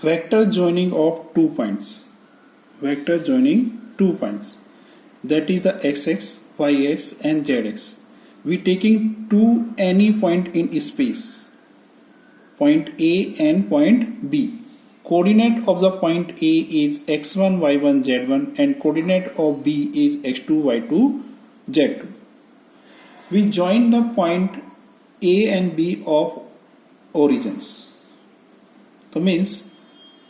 vector joining of 2 points. Vector joining 2 points. That is the xx, yx and zx. We taking to any point in space. Point A and point B. Coordinate of the point A is x1, y1, z1 and coordinate of B is x2, y2, z2. We join the point A and B of origins. So means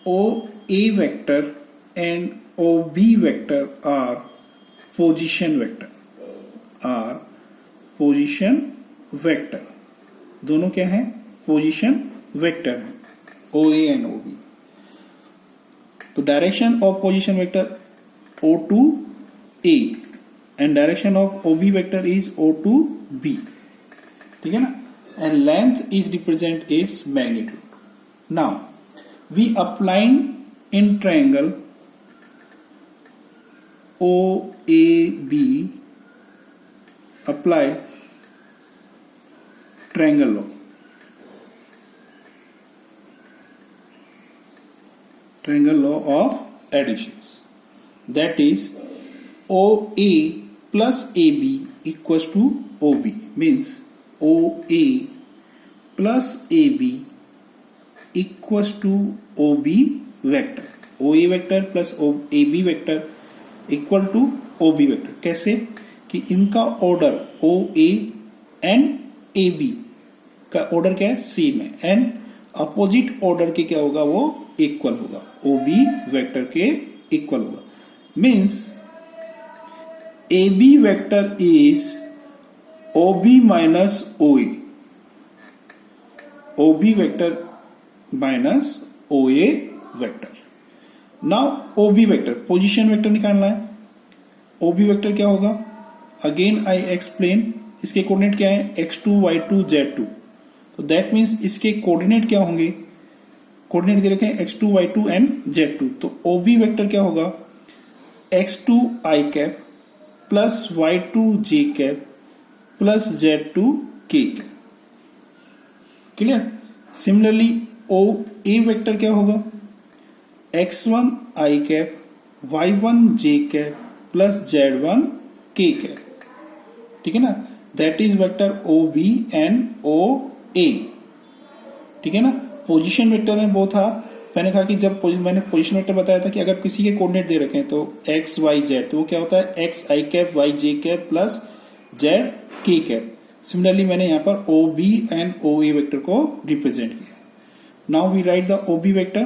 OA vector and OB vector are position vector. दोनों क्या है? Position vector है, OA and OB. तो direction of position vector O to A and direction of OB vector is O to B. ठीक है ना? And length is represent its magnitude. Now we applying in triangle OAB, apply triangle law. Triangle law of additions. That is OA plus AB equals to OB. Means OA plus AB equals to OB vector. OA vector plus AB vector equal to OB vector. कैसे? कि इनका order OA and AB का order क्या है? Same है and opposite order के क्या होगा? वो इक्वल होगा, OB वेक्टर के इक्वल होगा. Means AB vector is OB minus OA. OB vector minus OA vector. Now OB vector position vector निकालना है. OB वेक्टर क्या होगा? Again I explain. इसके कोऑर्डिनेट क्या है? x2, y2, z2. तो दैट मीन्स इसके कोऑर्डिनेट क्या होंगे? कोऑर्डिनेट दे रखे हैं x2, y2 एंड z2. तो OB वेक्टर क्या होगा? x2 i cap plus y2 j cap plus z2 k cap. Clear? Similarly OA vector क्या होगा? x1 i cap y1 j cap plus z1 k cap. ठीक है ना? That is vector OB and OA. ठीक है ना? Position vector में both are. मैंने कहा कि जब मैंने पोजीशन वेक्टर बताया था कि अगर किसी के कोऑर्डिनेट दे रखे हैं तो x y z, तो वो क्या होता है? x i cap y j cap plus z k cap. Similarly मैंने यहाँ पर OB एंड OA वेक्टर को रिप्रेजेंट किया. Now we write the OB vector.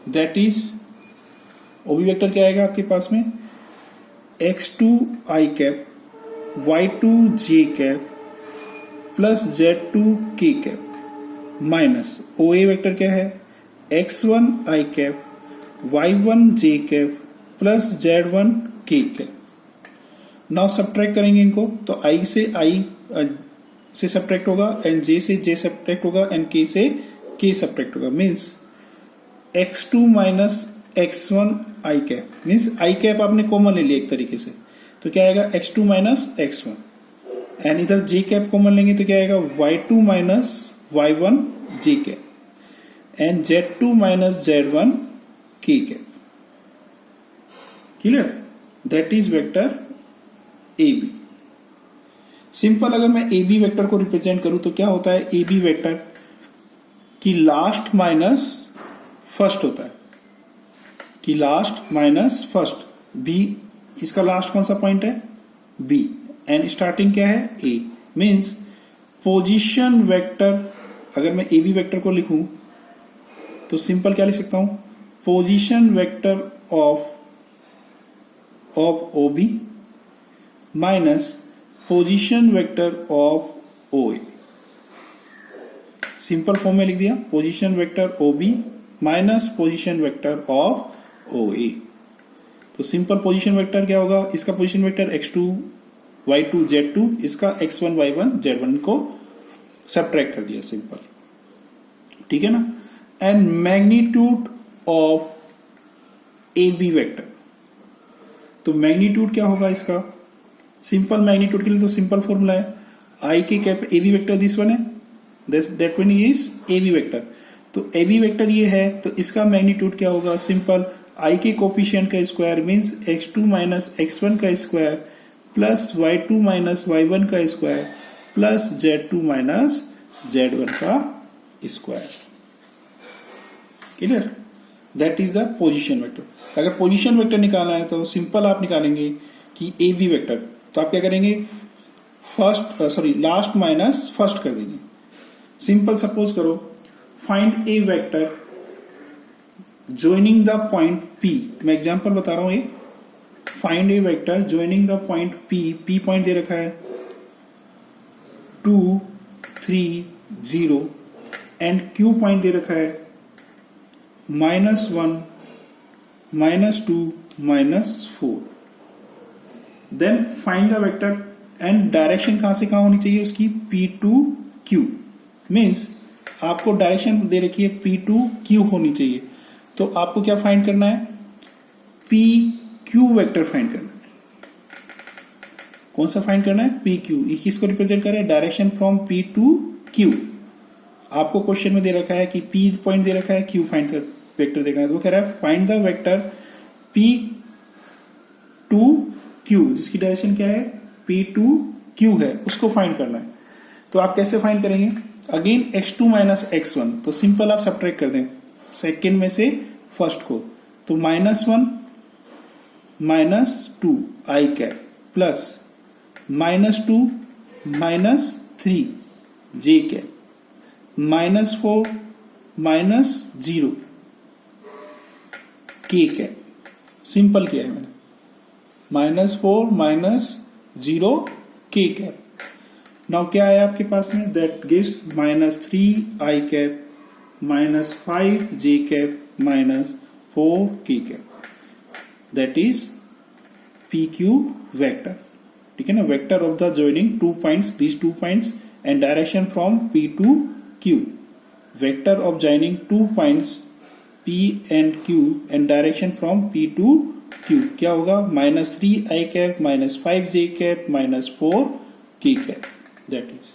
That is OB vector क्या आएगा आपके पास में? x2 i cap y2 j cap plus z2 k cap minus OA vector क्या है? x1 i cap y1 j cap plus z1 k cap. Now subtract करेंगे इनको. तो i से i से सब्ट्रैक्ट होगा एंड j से j सब्ट्रैक्ट होगा एंड k से k सब्ट्रैक्ट होगा. Means x2 minus x1 i cap. Means i cap आपने कॉमन ले लिया एक तरीके से. तो क्या आएगा? x2 माइनस x1 एंड इधर j कैप कॉमन लेंगे तो क्या आएगा? y2 minus y1 j cap and z2 minus z1 k cap. Clear? That is vector AB. Simple अगर मैं AB वेक्टर को रिप्रेजेंट करूं तो क्या होता है? AB वेक्टर की लास्ट माइनस फर्स्ट होता है. कि लास्ट माइनस फर्स्ट. B इसका लास्ट कौन सा पॉइंट है? B एंड स्टार्टिंग क्या है? A. Means position vector. अगर मैं AB वेक्टर को लिखूं तो सिंपल क्या लिख सकता हूं? Position vector of OB minus position vector of OA. Simple form में लिख दिया. Position vector OB minus position vector of OA. तो सिंपल पोजीशन वेक्टर क्या होगा? इसका position vector x2 y2 z2, इसका x1 y1 z1 को सब्ट्रैक्ट कर दिया. सिंपल. ठीक है ना? And magnitude of AB vector. तो मैग्नीट्यूड क्या होगा इसका? सिंपल मैग्नीट्यूड के लिए तो सिंपल फॉर्मूला है I के cap AB vector this one है, that one is AB vector. तो ए बी वेक्टर ये है, तो इसका मैग्नीट्यूड क्या होगा? सिंपल, आई के कोफिशिएंट का square means x2 minus x1 का square plus y2 minus y1 का square plus z2 minus z1 का square. Clear? That is the position vector. अगर पोजीशन वेक्टर निकालना है तो सिंपल आप निकालेंगे कि ए बी वेक्टर, तो आप क्या करेंगे? लास्ट माइनस फर्स्ट कर देंगे। सिंपल सपोज करो, find a vector joining the point P। मैं एग्जांपल बता रहा हूं, ये find a vector joining the point P point दे रखा है 2 3 0 एंड Q पॉइंट दे रखा है -1 -2 -4। Then find the vector and direction कहां से कहां होनी चाहिए उसकी? P to Q। मीन्स आपको डायरेक्शन दे रखी है P to Q होनी चाहिए, तो आपको क्या फाइंड करना है? पी क्यू वेक्टर फाइंड करना है। कौन सा फाइंड करना है? P Q. ये किसको रिप्रेजेंट कर रहा है? Direction from P to Q. आपको क्वेश्चन में दे रखा है कि पी पॉइंट दे रखा है, क्यू फाइंड कर वेक्टर देखना है, तो वो कह रहा है find the vector P to Q, जिसकी डायरेक्शन क्या है? पी टू क्यू है, उसको फाइंड करना है। तो आप कैसे फाइंड करेंगे? अगेन x2 माइनस x1, तो सिंपल आप सब्ट्रैक्ट कर दें सेकेंड में से फर्स्ट को, तो -1 -2 आई कैप प्लस -2 -3 जे कैप -4 -0 के कैप। सिंपल किया है मैंने, -4 -0 के कैप। नाउ क्या है आपके पास में? That gives -3 I cap -5 j cap -4 k cap, that is PQ vector। ठीक है ना? Vector of the joining 2 points, these 2 points and direction from P to Q। Vector of joining 2 points P and Q and direction from P to Q क्या होगा? -3 I cap -5 j cap -4 k cap, that is